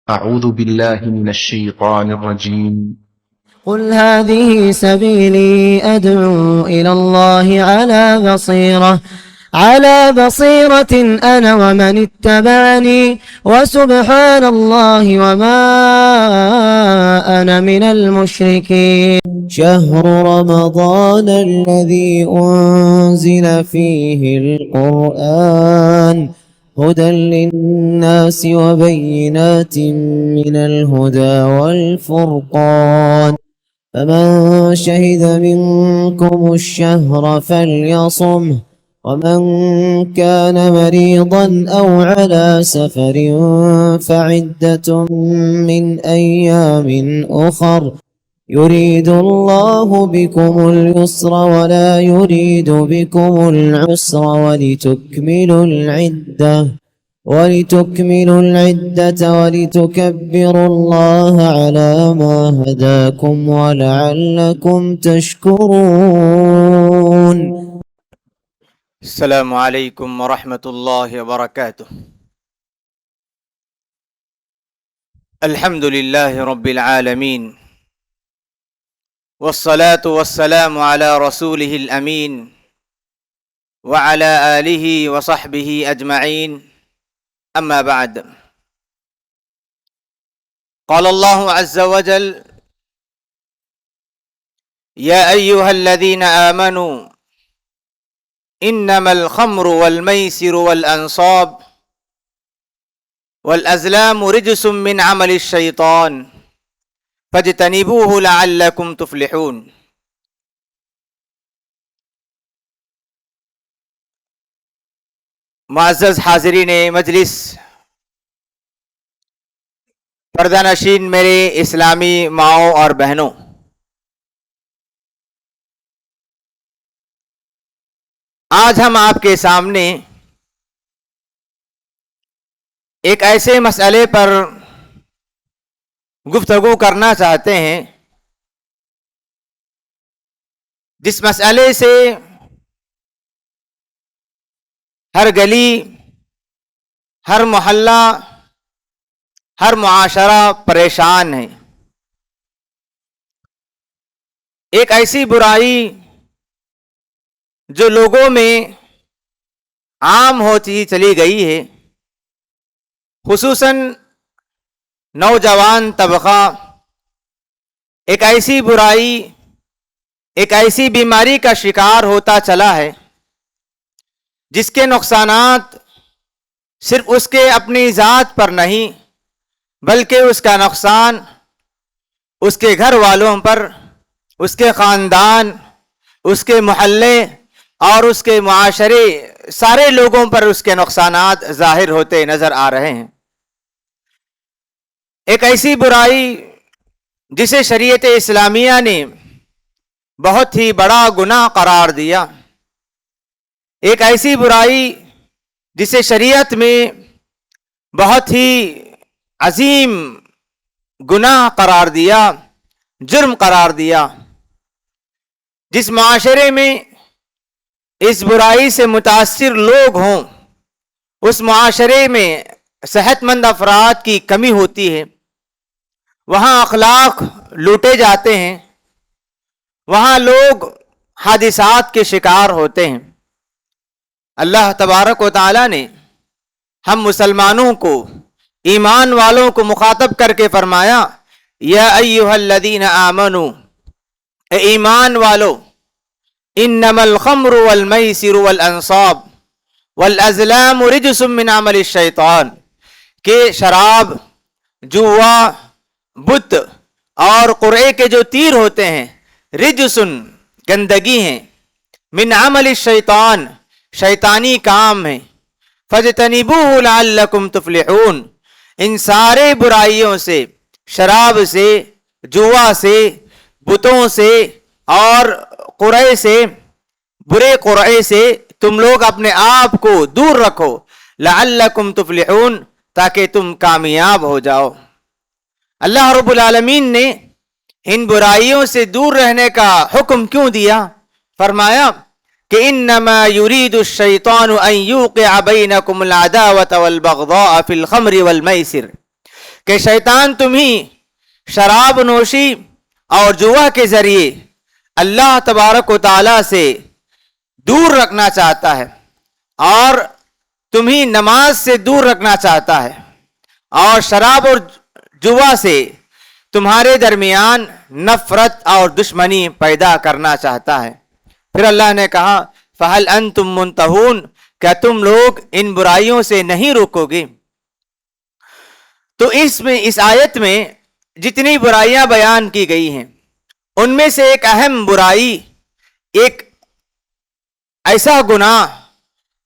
أعوذ بالله من الشيطان الرجيم. قل هذه سبيلي أدعو إلى الله على بصيرة أنا ومن اتبعني وسبحان الله وما أنا من المشركين. شهر رمضان الذي أنزل فيه القرآن هدى للناس وبينات من الهدى والفرقان فمن شهد منكم الشهر فليصمه ومن كان مريضا أو على سفر فعدة من أيام أخر يريد الله بكم اليسر ولا يريد بكم العسر ولتكملوا العدة ولتكبروا الله على ما هداكم ولعلكم تشكرون. السلام علیکم ورحمۃ اللہ وبرکاتہ. الحمد للہ رب العالمین والصلاة والسلام على رسوله الامین وعلى آلہ وصحبہ اجمعین. اما بعد. قال اللہ عز وجل یا ایہا الذین آمنوا انما الخمر والمیسر والانصاب والازلام رجس من عمل الشیطان فاجتنبوه لعلکم تفلحون. معزز حاضرین مجلس، پردہ نشین میرے اسلامی ماؤں اور بہنوں، آج ہم آپ کے سامنے ایک ایسے مسئلے پر گفتگو کرنا چاہتے ہیں جس مسئلے سے ہر گلی، ہر محلہ، ہر معاشرہ پریشان ہے. ایک ایسی برائی جو لوگوں میں عام ہوتی چلی گئی ہے، خصوصاً نوجوان طبقہ ایک ایسی برائی، ایک ایسی بیماری کا شکار ہوتا چلا ہے جس کے نقصانات صرف اس کے اپنی ذات پر نہیں بلکہ اس کا نقصان اس کے گھر والوں پر، اس کے خاندان، اس کے محلے اور اس کے معاشرے، سارے لوگوں پر اس کے نقصانات ظاہر ہوتے نظر آ رہے ہیں. ایک ایسی برائی جسے شریعت اسلامیہ نے بہت ہی بڑا گناہ قرار دیا، ایک ایسی برائی جسے شریعت میں بہت ہی عظیم گناہ قرار دیا، جرم قرار دیا. جس معاشرے میں اس برائی سے متاثر لوگ ہوں، اس معاشرے میں صحت مند افراد کی کمی ہوتی ہے، وہاں اخلاق لوٹے جاتے ہیں، وہاں لوگ حادثات کے شکار ہوتے ہیں. اللہ تبارک و تعالی نے ہم مسلمانوں کو، ایمان والوں کو مخاطب کر کے فرمایا یا ایھا الذین آمنوا، اے ایمان والو، انما الخمر والمیسر والانصاب والازلام رجس من عمل الشیطان، کہ شراب، جوا، بت اور قرعے کے جو تیر ہوتے ہیں، رجسن گندگی ہیں، من عمل الشیطان شیطانی کام ہیں، فاجتنبوه لعلکم تفلحون، ان سارے برائیوں سے، شراب سے، جوا سے، بتوں سے اور قرعے سے، برے قرعے سے تم لوگ اپنے آپ کو دور رکھو، لعلکم تفلحون، تاکہ تم کامیاب ہو جاؤ. اللہ رب العالمین نے ان برائیوں سے دور رہنے کا حکم کیوں دیا؟ فرمایا کہ انما یرید الشیطان ان یوقع بینکم العداوۃ والبغضاء فی الخمر والمیسر، کہ شیطان تمہیں شراب نوشی اور جوا کے ذریعے اللہ تبارک و تعالی سے دور رکھنا چاہتا ہے اور تمہیں نماز سے دور رکھنا چاہتا ہے اور شراب اور جوا سے تمہارے درمیان نفرت اور دشمنی پیدا کرنا چاہتا ہے۔ پھر اللہ نے کہا فَهَلْ أَنْتُمْ مُنْتَهُونَ، کیا تم لوگ ان برائیوں سے نہیں روکو گے؟ تو اس آیت میں جتنی برائیاں بیان کی گئی ہیں ان میں سے ایک اہم برائی، ایک ایسا گناہ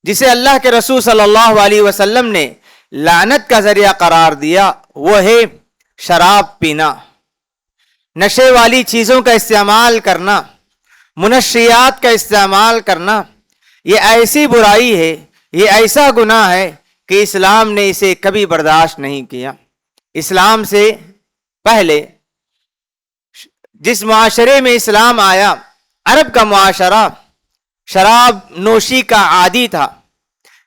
جسے اللہ کے رسول صلی اللہ علیہ وسلم نے لعنت کا ذریعہ قرار دیا، وہ ہے شراب پینا، نشے والی چیزوں کا استعمال کرنا، منشیات کا استعمال کرنا۔ یہ ایسی برائی ہے، یہ ایسا گناہ ہے کہ اسلام نے اسے کبھی برداشت نہیں کیا۔ اسلام سے پہلے جس معاشرے میں اسلام آیا، عرب کا معاشرہ شراب نوشی کا عادی تھا،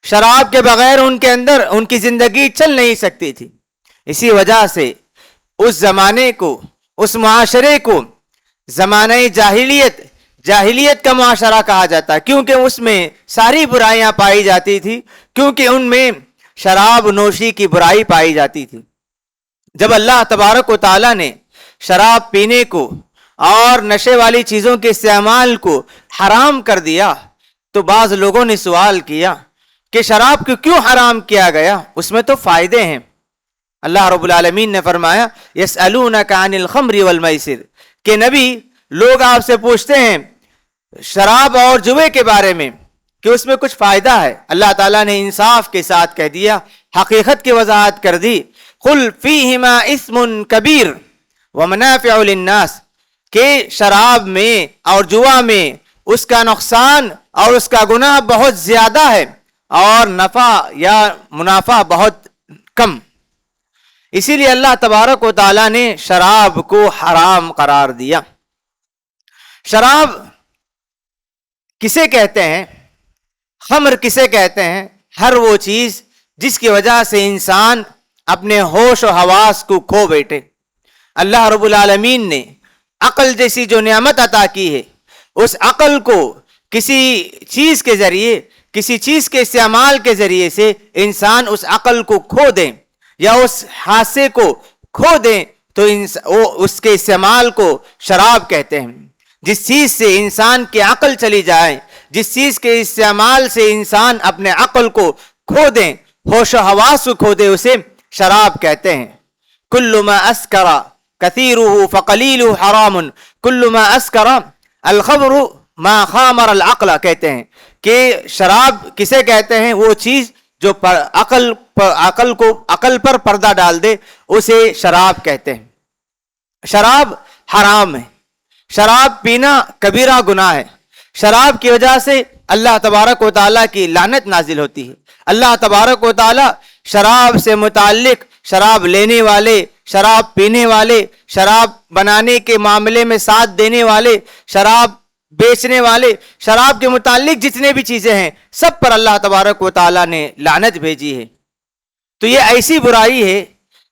شراب کے بغیر ان کے اندر ان کی زندگی چل نہیں سکتی تھی۔ اسی وجہ سے اس زمانے کو، اس معاشرے کو زمانہ جاہلیت کا معاشرہ کہا جاتا ہے، کیونکہ اس میں ساری برائیاں پائی جاتی تھی، کیونکہ ان میں شراب نوشی کی برائی پائی جاتی تھی۔ جب اللہ تبارک و تعالیٰ نے شراب پینے کو اور نشے والی چیزوں کے استعمال کو حرام کر دیا تو بعض لوگوں نے سوال کیا کہ شراب کو کیوں حرام کیا گیا؟ اس میں تو فائدے ہیں۔ اللہ رب العالمین نے فرمایا یسألونک عن الخمر والمیسر، کہ نبی لوگ آپ سے پوچھتے ہیں شراب اور جوے کے بارے میں کہ اس میں کچھ فائدہ ہے۔ اللہ تعالیٰ نے انصاف کے ساتھ کہہ دیا، حقیقت کی وضاحت کر دی، قل فیہما اسم کبیر ومنافع للناس، کہ شراب میں اور جوا میں اس کا نقصان اور اس کا گناہ بہت زیادہ ہے اور نفع یا منافع بہت کم۔ اسی لیے اللہ تبارک و تعالیٰ نے شراب کو حرام قرار دیا۔ شراب کسے کہتے ہیں؟ خمر کسے کہتے ہیں؟ ہر وہ چیز جس کی وجہ سے انسان اپنے ہوش و حواس کو کھو بیٹھے۔ اللہ رب العالمین نے عقل جیسی جو نعمت عطا کی ہے، اس عقل کو کسی چیز کے ذریعے، کسی چیز کے استعمال کے ذریعے سے انسان اس عقل کو کھو دیں یا اس حادثے کو کھو دیں تو اس کے استعمال کو شراب کہتے ہیں۔ جس چیز سے انسان کی عقل چلی جائے، جس چیز کے استعمال سے انسان اپنے عقل کو کھو دیں، ہوش و حواس کو کھو دے، اسے شراب کہتے ہیں۔ کل ما اسکر کثیرہ فقلیلہ حرام، کل ما اسکر الخمر ما خامر العقل، کہتے ہیں کہ شراب کسے کہتے ہیں؟ وہ چیز جو عقل پر پردہ ڈال دے، اسے شراب کہتے ہیں۔ شراب حرام ہے، شراب پینا کبیرہ گناہ ہے۔ شراب کی وجہ سے اللہ تبارک و تعالیٰ کی لعنت نازل ہوتی ہے۔ اللہ تبارک و تعالیٰ شراب سے متعلق، شراب لینے والے، شراب پینے والے، شراب بنانے کے معاملے میں ساتھ دینے والے، شراب بیچنے والے، شراب کے متعلق جتنے بھی چیزیں ہیں، سب پر اللہ تبارک و تعالیٰ نے لعنت بھیجی ہے۔ تو یہ ایسی برائی ہے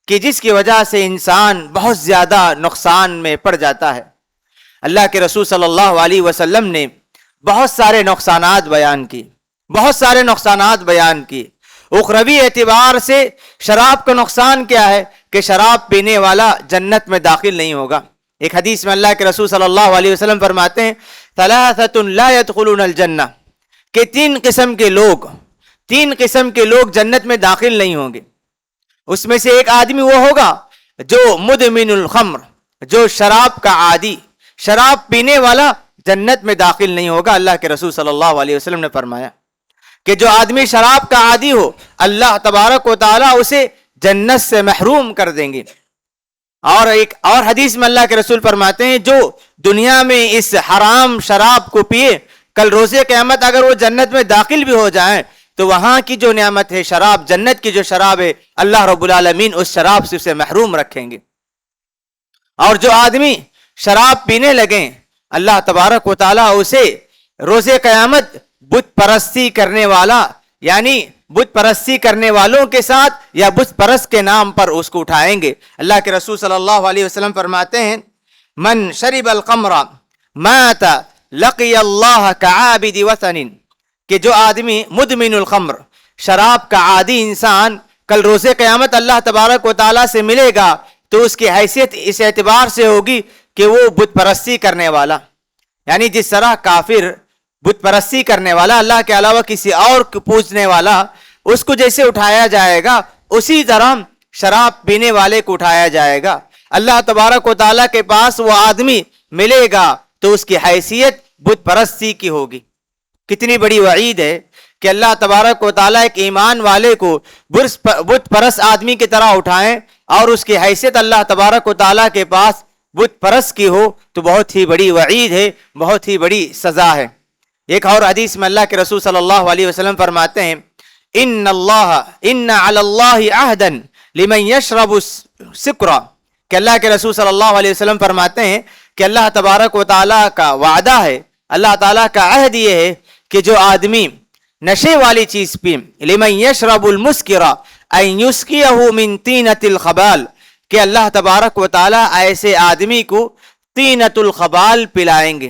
کہ جس کی وجہ سے انسان بہت زیادہ نقصان میں پڑ جاتا ہے۔ اللہ کے رسول صلی اللہ علیہ وسلم نے بہت سارے نقصانات بیان کی، بہت سارے نقصانات بیان کی۔ اخروی اعتبار سے شراب کا نقصان کیا ہے کہ شراب پینے والا جنت میں داخل نہیں ہوگا۔ ایک حدیث میں اللہ کے رسول صلی اللہ علیہ وسلم فرماتے ہیں ثلاثۃ لا يدخلون الجنہ، کہ تین قسم کے لوگ جنت میں داخل نہیں ہوں گے۔ اس میں سے ایک آدمی وہ ہوگا جو مدمن الخمر، جو شراب کا عادی، شراب پینے والا جنت میں داخل نہیں ہوگا۔ اللہ کے رسول صلی اللہ علیہ وسلم نے فرمایا کہ جو آدمی شراب کا عادی ہو، اللہ تبارک و تعالیٰ اسے جنت سے محروم کر دیں گے۔ اور ایک اور حدیث میں اللہ کے رسول فرماتے ہیں جو دنیا میں اس حرام شراب کو پیے، کل روز قیامت اگر وہ جنت میں داخل بھی ہو جائیں تو وہاں کی جو نعمت ہے شراب، جنت کی جو شراب ہے، اللہ رب العالمین اس شراب سے اسے محروم رکھیں گے۔ اور جو آدمی شراب پینے لگیں، اللہ تبارک و تعالیٰ اسے روز قیامت بت پرستی کرنے والا، یعنی بت پرستی کرنے والوں کے ساتھ یا بت پرست کے نام پر اس کو اٹھائیں گے. اللہ کے رسول صلی اللہ علیہ وسلم فرماتے ہیں من شرب الخمر مات لقی اللہ کعابد وثن، کہ جو آدمی مدمن الخمر، شراب کا عادی انسان، کل روز قیامت اللہ تبارک و تعالیٰ سے ملے گا تو اس کی حیثیت اس اعتبار سے ہوگی کہ وہ بت پرستی کرنے والا، یعنی جس طرح کافر بت پرستی کرنے والا، اللہ کے علاوہ کسی اور کو پوجنے والا، اس کو جیسے اٹھایا جائے گا اسی طرح شراب پینے والے کو اٹھایا جائے گا. اللہ تبارک و تعالیٰ کے پاس وہ آدمی ملے گا تو اس کی حیثیت بت پرستی کی ہوگی. کتنی بڑی وعید ہے کہ اللہ تبارک و تعالیٰ ایک ایمان والے کو بت پرست آدمی کی طرح اٹھائیں اور اس کی حیثیت اللہ تبارک و تعالیٰ کے پاس بت پرست کی ہو تو بہت ہی بڑی وعید ہے، بہت ہی بڑی سزا ہے. ایک اور حدیث میں اللہ کے رسول صلی اللہ علیہ وسلم فرماتے ہیں ان علی اللہ عہدا لمن یشرب السکر، کہ اللہ کے رسول صلی اللہ علیہ وسلم فرماتے ہیں کہ اللہ تبارک و تعالیٰ کا وعدہ ہے، اللہ تعالیٰ کا عہد یہ ہے کہ جو آدمی نشے والی چیز پی، لمن یشرب المسکر ان یسقیہ من طینۃ الخبال، کہ اللہ تبارک و تعالیٰ ایسے آدمی کو طینۃ الخبال پلائیں گے.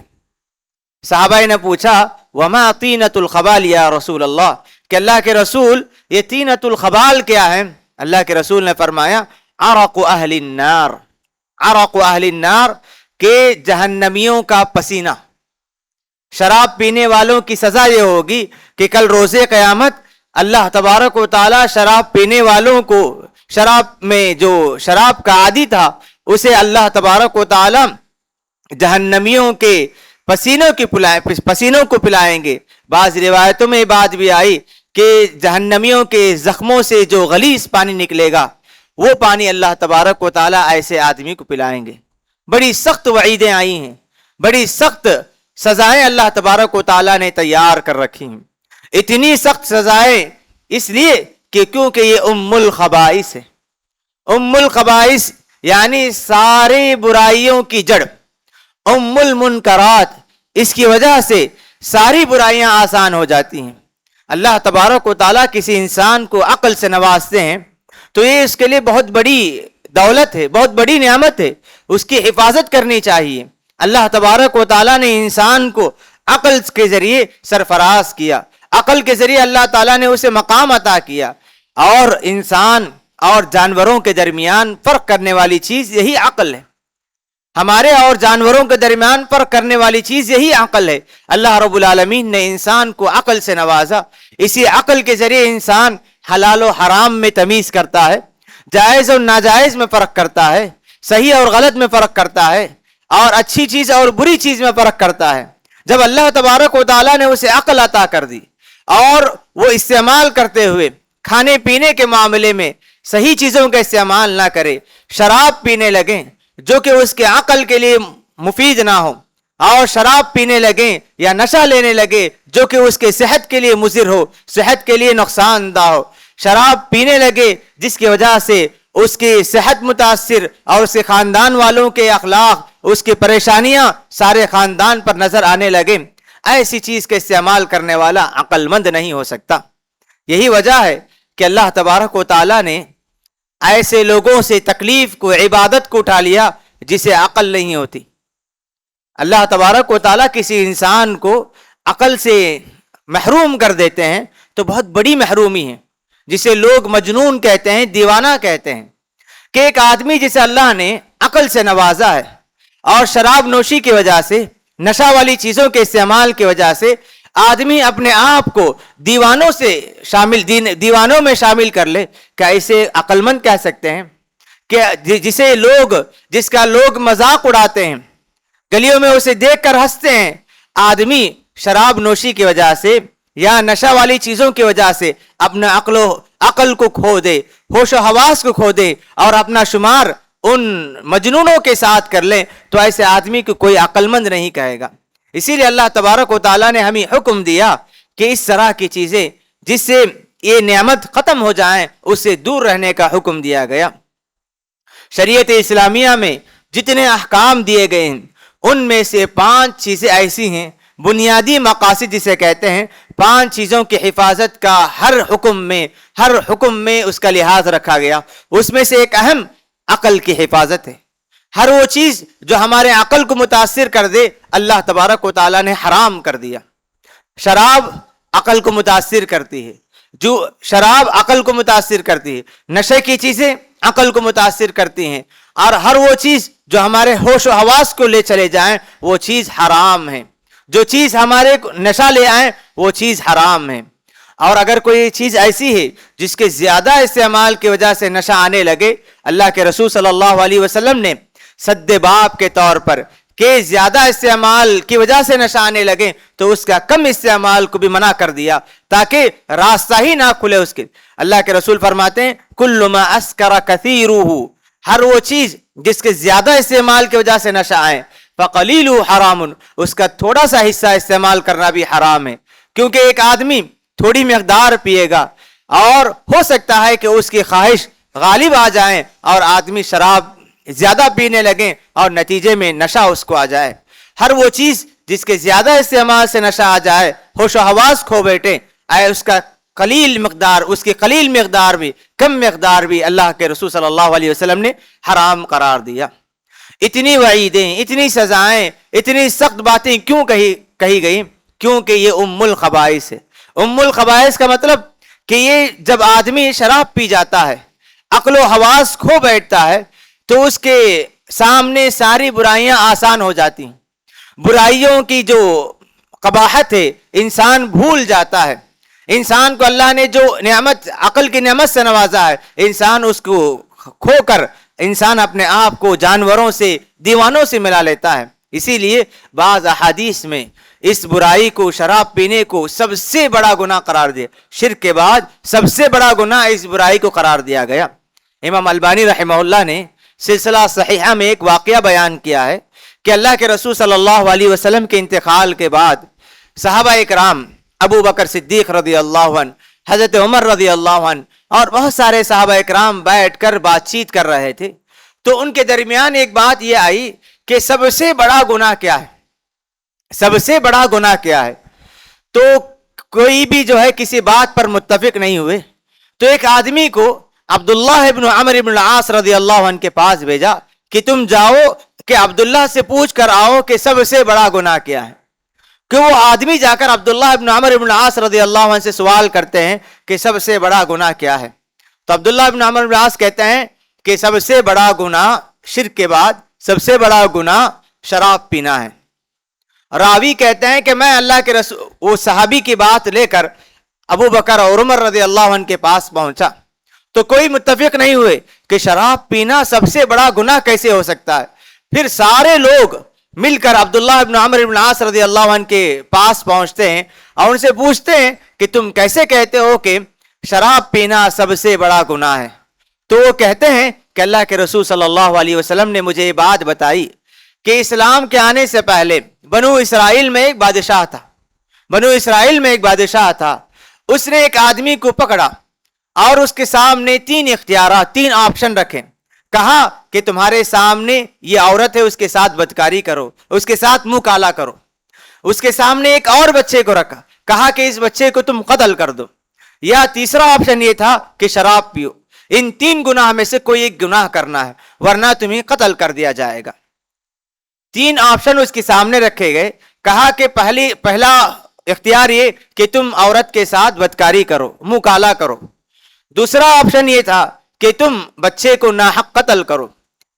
صحابہ نے پوچھا وما طینۃ الخبال یا رسول اللہ، کہ اللہ کے رسول یہ طینۃ الخبال کیا ہے؟ اللہ کے رسول نے فرمایا عرق اہل النار، عرق اہل النار، کہ جہنمیوں کا پسینہ. شراب پینے والوں کی سزا یہ ہوگی کہ کل روز قیامت اللہ تبارک و تعالی شراب پینے والوں کو، شراب میں جو شراب کا عادی تھا اسے اللہ تبارک و تعالی جہنمیوں کے پسینوں کو پلائیں گے. بعض روایتوں میں یہ بات بھی آئی کہ جہنمیوں کے زخموں سے جو غلیظ پانی نکلے گا وہ پانی اللہ تبارک و تعالی ایسے آدمی کو پلائیں گے. بڑی سخت وعیدیں آئی ہیں، بڑی سخت سزائیں اللہ تبارک و تعالی نے تیار کر رکھی ہیں. اتنی سخت سزائیں اس لیے کہ کیونکہ یہ ام الخبائث ہے. ام الخبائث یعنی ساری برائیوں کی جڑ، ام المنکرات. اس کی وجہ سے ساری برائیاں آسان ہو جاتی ہیں. اللہ تبارک و تعالیٰ کسی انسان کو عقل سے نوازتے ہیں تو یہ اس کے لیے بہت بڑی دولت ہے، بہت بڑی نعمت ہے، اس کی حفاظت کرنی چاہیے. اللہ تبارک و تعالیٰ نے انسان کو عقل کے ذریعے سرفراز کیا، عقل کے ذریعے اللہ تعالیٰ نے اسے مقام عطا کیا. اور انسان اور جانوروں کے درمیان فرق کرنے والی چیز یہی عقل ہے. ہمارے اور جانوروں کے درمیان فرق کرنے والی چیز یہی عقل ہے. اللہ رب العالمین نے انسان کو عقل سے نوازا. اسی عقل کے ذریعے انسان حلال و حرام میں تمیز کرتا ہے، جائز اور ناجائز میں فرق کرتا ہے، صحیح اور غلط میں فرق کرتا ہے، اور اچھی چیز اور بری چیز میں فرق کرتا ہے. جب اللہ تبارک و تعالیٰ نے اسے عقل عطا کر دی اور وہ استعمال کرتے ہوئے کھانے پینے کے معاملے میں صحیح چیزوں کا استعمال نہ کرے، شراب پینے لگیں جو کہ اس کے عقل کے لیے مفید نہ ہو، اور شراب پینے لگیں یا نشہ لینے لگے جو کہ اس کے صحت کے لیے مضر ہو، صحت کے لیے نقصان دہ ہو، شراب پینے لگے جس کی وجہ سے اس کی صحت متاثر اور اس کے خاندان والوں کے اخلاق، اس کی پریشانیاں سارے خاندان پر نظر آنے لگے، ایسی چیز کا استعمال کرنے والا عقل مند نہیں ہو سکتا. یہی وجہ ہے کہ اللہ تبارک و تعالیٰ نے ایسے لوگوں سے تکلیف کو، عبادت کو اٹھا لیا جسے عقل نہیں ہوتی. اللہ تبارک و تعالیٰ کسی انسان کو عقل سے محروم کر دیتے ہیں تو بہت بڑی محرومی ہے، جسے لوگ مجنون کہتے ہیں، دیوانہ کہتے ہیں. کہ ایک آدمی جسے اللہ نے عقل سے نوازا ہے اور شراب نوشی کی وجہ سے، نشہ والی چیزوں کے استعمال کی وجہ سے آدمی اپنے آپ کو دیوانوں میں شامل کر لے، کیا اسے عقل مند کہہ سکتے ہیں؟ کہ جس کا لوگ مذاق اڑاتے ہیں، گلیوں میں اسے دیکھ کر ہنستے ہیں. آدمی شراب نوشی کی وجہ سے یا نشہ والی چیزوں کی وجہ سے اپنا عقل کو کھو دے، ہوش و حواس کو کھو دے اور اپنا شمار ان مجنونوں کے ساتھ کر لیں تو ایسے آدمی کو کوئی عقل مند نہیں کہے گا. اسی لیے اللہ تبارک و تعالیٰ نے ہمیں حکم دیا کہ اس طرح کی چیزیں جس سے یہ نعمت ختم ہو جائیں اس سے دور رہنے کا حکم دیا گیا. شریعت اسلامیہ میں جتنے احکام دیے گئے ہیں ان میں سے 5 چیزیں ایسی ہیں بنیادی مقاصد جسے کہتے ہیں، 5 چیزوں کی حفاظت کا ہر حکم میں اس کا لحاظ رکھا گیا. اس میں سے ایک اہم عقل کی حفاظت ہے. ہر وہ چیز جو ہمارے عقل کو متاثر کر دے اللہ تبارک و تعالیٰ نے حرام کر دیا. شراب عقل کو متاثر کرتی ہے، جو شراب عقل کو متاثر کرتی ہے، نشے کی چیزیں عقل کو متاثر کرتی ہیں، اور ہر وہ چیز جو ہمارے ہوش و حواس کو لے چلے جائیں وہ چیز حرام ہے. جو چیز ہمارے نشہ لے آئیں وہ چیز حرام ہے. اور اگر کوئی چیز ایسی ہے جس کے زیادہ استعمال کی وجہ سے نشہ آنے لگے، اللہ کے رسول صلی اللہ علیہ وسلم نے سد باب کے طور پر کہ زیادہ استعمال کی وجہ سے نشہ آنے لگے تو اس کا کم استعمال کو بھی منع کر دیا تاکہ راستہ ہی نہ کھلے اس کے. اللہ کے رسول فرماتے ہیں کل ما اسکر کثیرہ، ہر وہ چیز جس کے زیادہ استعمال کی وجہ سے نشہ آئے، فقلیل حرام، اس کا تھوڑا سا حصہ استعمال کرنا بھی حرام ہے. کیونکہ ایک آدمی تھوڑی مقدار پیے گا اور ہو سکتا ہے کہ اس کی خواہش غالب آ جائیں اور آدمی شراب زیادہ پینے لگیں اور نتیجے میں نشہ اس کو آ جائے. ہر وہ چیز جس کے زیادہ استعمال سے نشہ آ جائے، ہوش و حواس کھو بیٹھے، اس کا قلیل مقدار، اس کی قلیل مقدار بھی، کم مقدار بھی اللہ کے رسول صلی اللہ علیہ وسلم نے حرام قرار دیا. اتنی وعیدیں، اتنی سزائیں، اتنی سخت باتیں کیوں کہی گئی؟ کیونکہ یہ ام الخبائث ہے. ام الخبائث کا مطلب کہ یہ جب آدمی شراب پی جاتا ہے، عقل و حواس کھو بیٹھتا ہے، تو اس کے سامنے ساری برائیاں آسان ہو جاتی ہیں. برائیوں کی جو قباحت ہے انسان بھول جاتا ہے. انسان کو اللہ نے جو نعمت، عقل کی نعمت سے نوازا ہے، انسان اس کو کھو کر انسان اپنے آپ کو جانوروں سے، دیوانوں سے ملا لیتا ہے. اسی لیے بعض احادیث میں اس برائی کو، شراب پینے کو سب سے بڑا گناہ قرار دیا. شرک کے بعد سب سے بڑا گناہ اس برائی کو قرار دیا گیا. امام البانی رحمہ اللہ نے سلسلہ صحیحہ میں ایک واقعہ بیان کیا ہے کہ اللہ کے رسول صلی اللہ علیہ وسلم کے انتقال کے بعد صحابہ اکرام، ابو بکر صدیق رضی اللہ عنہ، حضرت عمر رضی اللہ عنہ اور بہت سارے صحابہ اکرام بیٹھ کر بات چیت کر رہے تھے. تو ان کے درمیان ایک بات یہ آئی کہ سب سے بڑا گناہ کیا ہے؟ سب سے بڑا گناہ کیا ہے؟ تو کوئی بھی جو ہے کسی بات پر متفق نہیں ہوئے. تو ایک آدمی کو عبداللہ ابن عمر ابن العاص رضی اللہ عنہ کے پاس بھیجا کہ تم جاؤ کہ عبداللہ سے پوچھ کر آؤ کہ سب سے بڑا گناہ کیا ہے. کہ وہ آدمی جا کر عبداللہ ابن عمر ابن العاص رضی اللہ عنہ سے سوال کرتے ہیں کہ سب سے بڑا گناہ کیا ہے. تو عبداللہ ابن عمر ابن العاص کہتے ہیں کہ سب سے بڑا گناہ، شرک کے بعد سب سے بڑا گناہ شراب پینا ہے. راوی کہتے ہیں کہ میں اللہ کے رسول، وہ صحابی کی بات لے کر ابو بکر اور عمر رضی اللہ عنہ کے پاس پہنچا تو کوئی متفق نہیں ہوئے کہ شراب پینا سب سے بڑا گناہ کیسے ہو سکتا ہے. پھر سارے لوگ مل کر عبداللہ ابن عمر ابن العاص رضی اللہ عنہ کے پاس پہنچتے ہیں اور ان سے پوچھتے ہیں کہ تم کیسے کہتے ہو کہ شراب پینا سب سے بڑا گناہ ہے؟ تو وہ کہتے ہیں کہ اللہ کے رسول صلی اللہ علیہ وسلم نے مجھے یہ بات بتائی کہ اسلام کے آنے سے پہلے بنو اسرائیل میں ایک بادشاہ تھا. بنو اسرائیل میں ایک بادشاہ تھا. اس نے ایک آدمی کو پکڑا اور اس کے سامنے 3 اختیارات، 3 آپشن رکھے. کہا کہ تمہارے سامنے یہ عورت ہے، اس کے ساتھ بدکاری کرو، اس کے ساتھ منہ کالا کرو. اس کے سامنے ایک اور بچے کو رکھا، کہا کہ اس بچے کو تم قتل کر دو. یا تیسرا آپشن یہ تھا کہ شراب پیو. ان 3 گناہ میں سے کوئی ایک گناہ کرنا ہے ورنہ تمہیں قتل کر دیا جائے گا. 3 آپشن اس کے سامنے رکھے گئے. کہا کہ پہلا اختیار یہ کہ تم عورت کے ساتھ بدکاری کرو، منہ کالا کرو. دوسرا آپشن یہ تھا کہ تم بچے کو ناحق قتل کرو.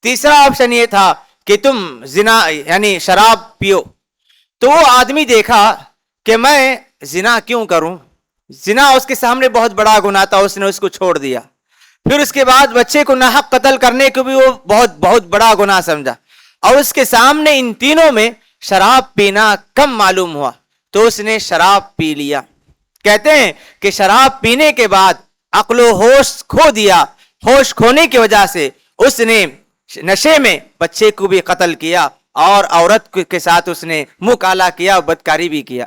تیسرا آپشن یہ تھا کہ تم زنا یعنی شراب پیو. تو وہ آدمی دیکھا کہ میں زنا کیوں کروں؟ زنا اس کے سامنے بہت بڑا گناہ تھا، اس نے اس کو چھوڑ دیا. پھر اس کے بعد بچے کو ناحق قتل کرنے کو بھی وہ بہت بڑا گناہ سمجھا. اور اس کے سامنے ان تینوں میں شراب پینا کم معلوم ہوا تو اس نے شراب پی لیا. کہتے ہیں کہ شراب پینے کے بعد عقل و ہوش کھو دیا. ہوش کھونے کی وجہ سے اس نے نشے میں بچے کو بھی قتل کیا اور عورت کے ساتھ اس نے منہ کالا کیا اور بدکاری بھی کیا.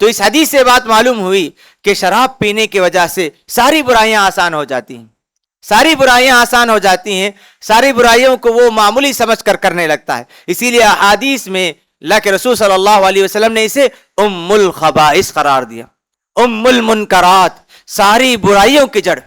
تو اس حدیث سے بات معلوم ہوئی کہ شراب پینے کی وجہ سے ساری برائیاں آسان ہو جاتی ہیں. ساری برائیاں آسان ہو جاتی ہیں. ساری برائیوں کو وہ معمولی سمجھ کر کرنے لگتا ہے. اسی لیے احادیث میں اللہ کے رسول صلی اللہ علیہ وسلم نے اسے ام الخبائث قرار دیا، ام المنکرات، ساری برائیوں کی جڑ۔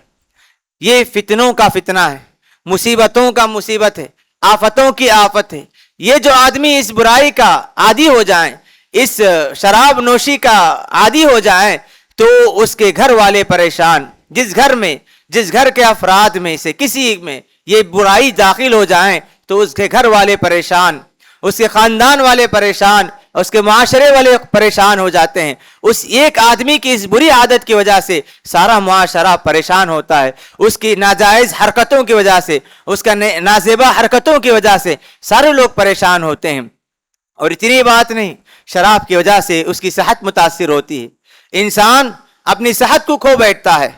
یہ فتنوں کا فتنہ ہے، مصیبتوں کا مصیبت ہے، آفتوں کی آفت ہے۔ یہ جو آدمی اس برائی کا عادی ہو جائیں، اس شراب نوشی کا عادی ہو جائیں، تو اس کے گھر والے پریشان۔ جس گھر کے افراد میں سے کسی میں یہ برائی داخل ہو جائیں تو اس کے گھر والے پریشان، اس کے خاندان والے پریشان، اس کے معاشرے والے پریشان ہو جاتے ہیں۔ اس ایک آدمی کی اس بری عادت کی وجہ سے سارا معاشرہ پریشان ہوتا ہے، اس کی ناجائز حرکتوں کی وجہ سے، اس کا نازیبا حرکتوں کی وجہ سے سارے لوگ پریشان ہوتے ہیں۔ اور اتنی بات نہیں، شراب کی وجہ سے اس کی صحت متاثر ہوتی ہے، انسان اپنی صحت کو کھو بیٹھتا ہے۔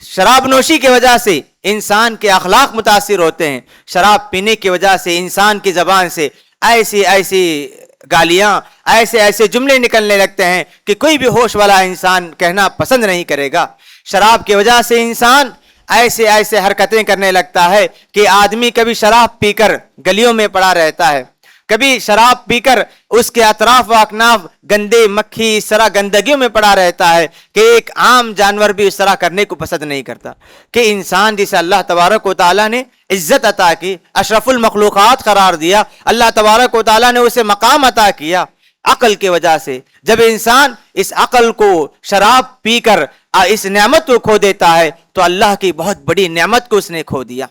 شراب نوشی کی وجہ سے انسان کے اخلاق متاثر ہوتے ہیں، شراب پینے کی وجہ سے انسان کی زبان سے ایسی گالیاں، ایسے جملے نکلنے لگتے ہیں کہ کوئی بھی ہوش والا انسان کہنا پسند نہیں کرے گا۔ شراب کی وجہ سے انسان ایسے حرکتیں کرنے لگتا ہے کہ آدمی کبھی شراب پی کر گلیوں میں پڑا رہتا ہے، کبھی شراب پی کر اس کے اطراف و اکناف گندے مکھی اس طرح گندگیوں میں پڑا رہتا ہے کہ ایک عام جانور بھی اس طرح کرنے کو پسند نہیں کرتا۔ کہ انسان جسے اللہ تبارک و تعالیٰ نے عزت عطا کی، اشرف المخلوقات قرار دیا، اللہ تبارک و تعالیٰ نے اسے مقام عطا کیا عقل کی وجہ سے۔ جب انسان اس عقل کو شراب پی کر اس نعمت کو کھو دیتا ہے تو اللہ کی بہت بڑی نعمت کو اس نے کھو دیا۔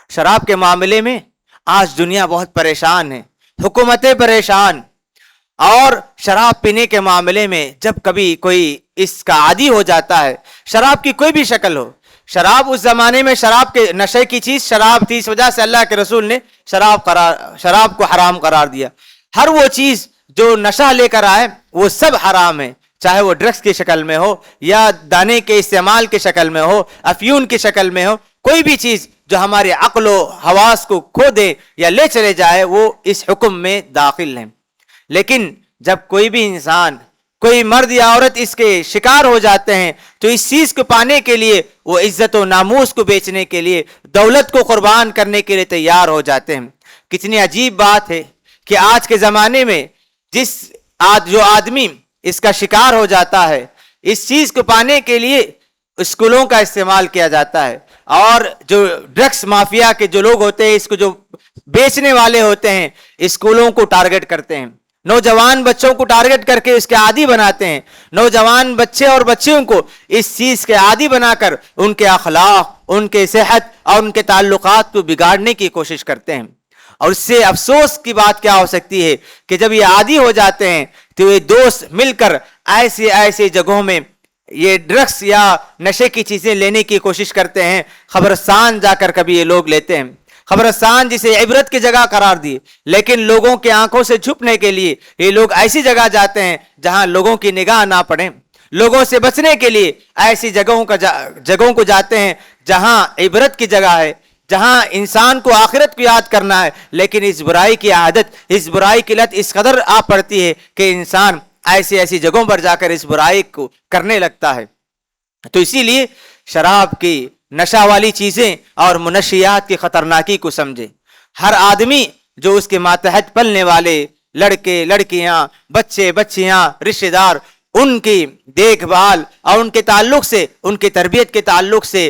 شراب کے معاملے میں آج دنیا بہت پریشان ہے، حکومتیں پریشان، اور شراب پینے کے معاملے میں جب کبھی کوئی اس کا عادی ہو جاتا ہے، شراب کی کوئی بھی شکل ہو، شراب اس زمانے میں شراب کے نشے کی چیز شراب تھی، اس وجہ سے اللہ کے رسول نے شراب کو حرام قرار دیا۔ ہر وہ چیز جو نشہ لے کر آئے وہ سب حرام ہے، چاہے وہ ڈرگس کی شکل میں ہو یا دانے کے استعمال کی شکل میں ہو، افیون کی شکل میں ہو، کوئی بھی چیز جو ہمارے عقل و حواس کو کھو دے یا لے چلے جائے وہ اس حکم میں داخل ہے۔ لیکن جب کوئی بھی انسان، کوئی مرد یا عورت اس کے شکار ہو جاتے ہیں تو اس چیز کو پانے کے لیے وہ عزت و ناموس کو بیچنے کے لیے، دولت کو قربان کرنے کے لیے تیار ہو جاتے ہیں۔ کتنی عجیب بات ہے کہ آج کے زمانے میں جو آدمی اس کا شکار ہو جاتا ہے، اس چیز کو پانے کے لیے اسکولوں کا استعمال کیا جاتا ہے، اور جو ڈرگس مافیا کے جو لوگ ہوتے ہیں، اس کو جو بیچنے والے ہوتے ہیں، اسکولوں کو ٹارگٹ کرتے ہیں، نوجوان بچوں کو ٹارگٹ کر کے اس کے عادی بناتے ہیں، نوجوان بچے اور بچیوں کو اس چیز کے عادی بنا کر ان کے اخلاق، ان کے صحت اور ان کے تعلقات کو بگاڑنے کی کوشش کرتے ہیں۔ اور اس سے افسوس کی بات کیا ہو سکتی ہے کہ جب یہ عادی ہو جاتے ہیں تو یہ دوست مل کر ایسی جگہوں میں یہ ڈرگس یا نشے کی چیزیں لینے کی کوشش کرتے ہیں۔ قبرستان جا کر کبھی یہ لوگ لیتے ہیں، قبرستان جسے عبرت کی جگہ قرار دی، لیکن لوگوں کے آنکھوں سے چھپنے کے لیے یہ لوگ ایسی جگہ جاتے ہیں جہاں لوگوں کی نگاہ نہ پڑے، لوگوں سے بچنے کے لیے ایسی جگہوں کو جاتے ہیں جہاں عبرت کی جگہ ہے، جہاں انسان کو آخرت کو یاد کرنا ہے۔ لیکن اس برائی کی عادت، اس برائی کی لت اس قدر آ پڑتی ہے کہ انسان ایسی جگہوں پر جا کر اس برائی کو کرنے لگتا ہے۔ تو اسی لیے شراب کی نشہ والی چیزیں اور منشیات کی خطرناکی کو سمجھے۔ ہر آدمی جو اس کے ماتحت پلنے والے لڑکے لڑکیاں، بچے بچیاں، رشتہ دار، ان کی دیکھ بھال اور ان کے تعلق سے، ان کی تربیت کے تعلق سے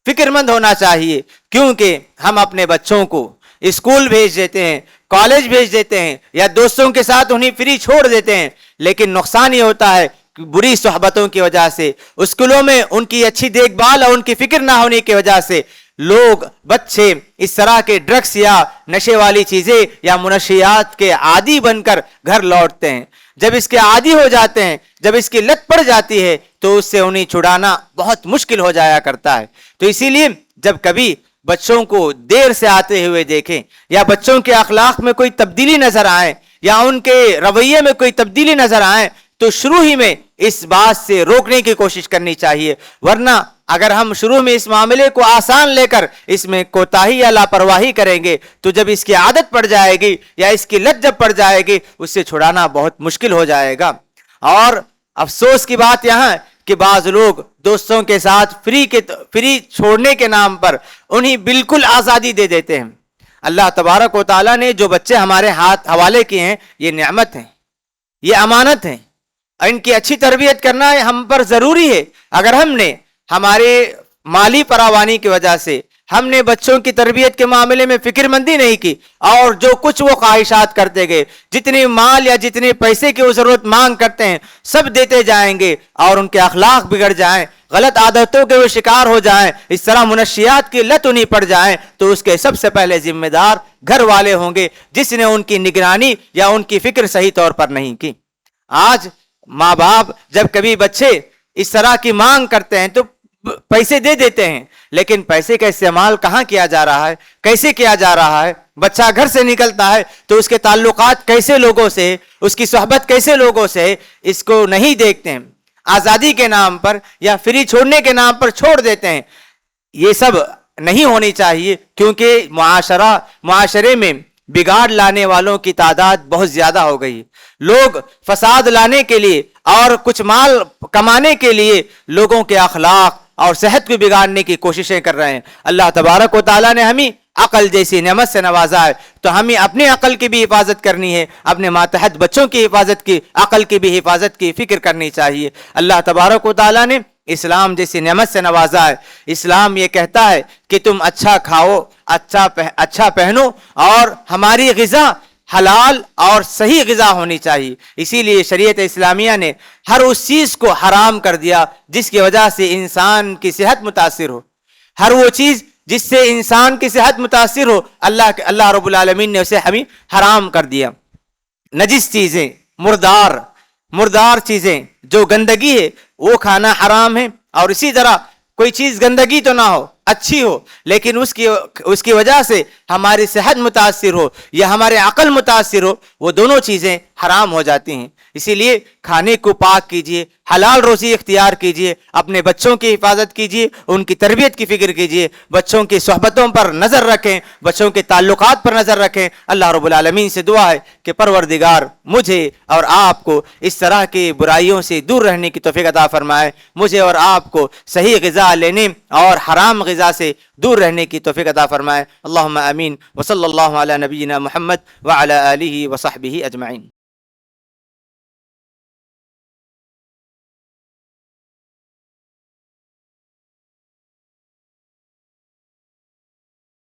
فکر مند ہونا چاہیے، کیونکہ ہم اپنے بچوں کو اسکول بھیج دیتے ہیں، کالج بھیج دیتے ہیں یا دوستوں کے ساتھ انہیں فری چھوڑ دیتے ہیں، لیکن نقصان یہ ہوتا ہے کہ بری صحبتوں کی وجہ سے، اسکولوں میں ان کی اچھی دیکھ بھال اور ان کی فکر نہ ہونے کی وجہ سے لوگ، بچے اس طرح کے ڈرگس یا نشے والی چیزیں یا منشیات کے عادی بن کر گھر لوٹتے ہیں۔ جب اس کے عادی ہو جاتے ہیں، جب اس کی لت پڑ جاتی ہے تو اس سے انہیں چھڑانا بہت مشکل ہو جایا کرتا ہے۔ تو اسی لیے جب کبھی بچوں کو دیر سے آتے ہوئے دیکھیں یا بچوں کے اخلاق میں کوئی تبدیلی نظر آئے یا ان کے رویے میں کوئی تبدیلی نظر آئے تو شروع ہی میں اس بات سے روکنے کی کوشش کرنی چاہیے، ورنہ اگر ہم شروع میں اس معاملے کو آسان لے کر اس میں کوتاہی یا لاپرواہی کریں گے تو جب اس کی عادت پڑ جائے گی یا اس کی لت جب پڑ جائے گی اس سے چھڑانا بہت مشکل ہو جائے گا۔ اور افسوس کی بات یہاں کہ بعض لوگ دوستوں کے ساتھ فری چھوڑنے کے نام پر انہیں بالکل آزادی دے دیتے ہیں، اللہ تبارک و تعالیٰ نے جو بچے ہمارے ہاتھ حوالے کیے ہیں یہ نعمت ہیں، یہ امانت ہیں، ان کی اچھی تربیت کرنا ہم پر ضروری ہے۔ اگر ہم نے ہمارے مالی فراوانی کی وجہ سے ہم نے بچوں کی تربیت کے معاملے میں فکر مندی نہیں کی اور جو کچھ وہ خواہشات کرتے گئے، جتنی مال یا جتنے پیسے کی وہ ضرورت مانگ کرتے ہیں سب دیتے جائیں گے اور ان کے اخلاق بگڑ جائیں، غلط عادتوں کے وہ شکار ہو جائیں، اس طرح منشیات کی لت انہیں پڑ جائیں، تو اس کے سب سے پہلے ذمہ دار گھر والے ہوں گے جس نے ان کی نگرانی یا ان کی فکر صحیح طور پر نہیں کی۔ آج ماں باپ جب کبھی بچے اس طرح کی مانگ کرتے ہیں تو پیسے دے دیتے ہیں، لیکن پیسے کا استعمال کہاں کیا جا رہا ہے، کیسے کیا جا رہا ہے؟ بچہ گھر سے نکلتا ہے تو اس کے تعلقات کیسے لوگوں سے، اس کی صحبت کیسے لوگوں سے، اس کو نہیں دیکھتے ہیں، آزادی کے نام پر یا فری چھوڑنے کے نام پر چھوڑ دیتے ہیں۔ یہ سب نہیں ہونی چاہیے، کیونکہ معاشرے میں بگاڑ لانے والوں کی تعداد بہت زیادہ ہو گئی۔ لوگ فساد لانے کے لیے اور کچھ مال کمانے کے لیے لوگوں کے اخلاق اور صحت کو بگاڑنے کی کوششیں کر رہے ہیں۔ اللہ تبارک و تعالیٰ نے ہمیں عقل جیسی نعمت سے نوازا ہے، تو ہمیں اپنے عقل کی بھی حفاظت کرنی ہے، اپنے ماتحت بچوں کی حفاظت کی، عقل کی بھی حفاظت کی فکر کرنی چاہیے۔ اللہ تبارک و تعالیٰ نے اسلام جیسی نعمت سے نوازا ہے۔ اسلام یہ کہتا ہے کہ تم اچھا کھاؤ، اچھا پہنو، اور ہماری غذا حلال اور صحیح غذا ہونی چاہیے۔ اسی لیے شریعت اسلامیہ نے ہر اس چیز کو حرام کر دیا جس کی وجہ سے انسان کی صحت متاثر ہو۔ ہر وہ چیز جس سے انسان کی صحت متاثر ہو اللہ رب العالمین نے اسے ہمیں حرام کر دیا۔ نجس چیزیں، مردار چیزیں، جو گندگی ہے وہ کھانا حرام ہے، اور اسی طرح کوئی چیز گندگی تو نہ ہو، اچھی ہو، لیکن اس کی وجہ سے ہماری صحت متاثر ہو یا ہمارے عقل متاثر ہو، وہ دونوں چیزیں حرام ہو جاتی ہیں۔ اسی لیے کھانے کو پاک کیجئے، حلال روزی اختیار کیجئے، اپنے بچوں کی حفاظت کیجئے، ان کی تربیت کی فکر کیجئے، بچوں کی صحبتوں پر نظر رکھیں، بچوں کے تعلقات پر نظر رکھیں۔ اللہ رب العالمین سے دعا ہے کہ پروردگار مجھے اور آپ کو اس طرح کی برائیوں سے دور رہنے کی توفیق عطا فرمائے، مجھے اور آپ کو صحیح غذا لینے اور حرام غذا سے دور رہنے کی توفیق عطا فرمائے۔ اللہم آمین، وصلی اللہ علی نبینا محمد وعلی آلہ وصحبہ اجمعین۔